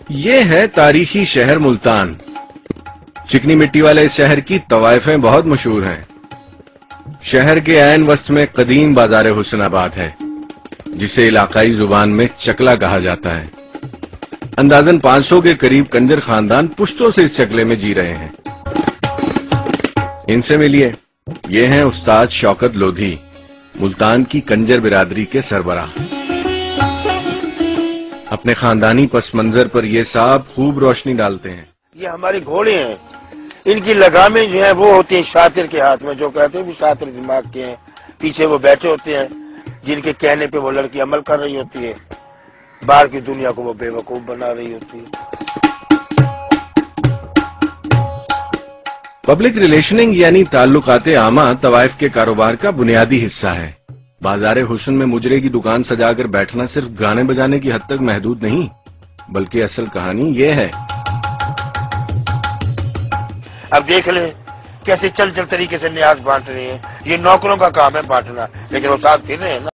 یہ ہے تاریخی شہر ملتان۔ چکنی مٹی والے اس شہر کی طوائفیں بہت مشہور ہیں۔ شہر کے عین وسط میں قدیم بازار حسن آباد ہے، جسے علاقائی زبان میں چکلا کہا جاتا ہے۔ اندازاً 500 کے قریب کنجر خاندان پشتوں سے اس چکلے میں جی رہے ہیں۔ ان سے ملیے، یہ ہیں استاد شوکت لودھی، ملتان کی کنجر برادری کے سربراہ۔ اپنے خاندانی پس منظر پر یہ صاحب خوب روشنی ڈالتے ہیں۔ یہ ہمارے گھوڑے ہیں، ان کی لگامیں جو ہیں وہ ہوتی ہیں شاطر کے ہاتھ میں، جو کہتے ہیں بھی شاطر دماغ کے ہیں۔ پیچھے وہ بیٹھے ہوتے ہیں جن کے کہنے پہ وہ لڑکی عمل کر رہی ہوتی ہے، باہر کی دنیا کو وہ بے وقوف بنا رہی ہوتی ہے۔ پبلک ریلیشننگ یعنی تعلقات عامہ طوائف کے کاروبار کا بنیادی حصہ ہے۔ بازار حسن میں مجرے کی دکان سجا کر بیٹھنا صرف گانے بجانے کی حد تک محدود نہیں، بلکہ اصل کہانی یہ ہے۔ اب دیکھ لیں کیسے چل طریقے سے نیاز بانٹ رہے ہیں۔ یہ نوکروں کا کام ہے بانٹنا، لیکن وہ ساتھ پھر رہے ہیں نا۔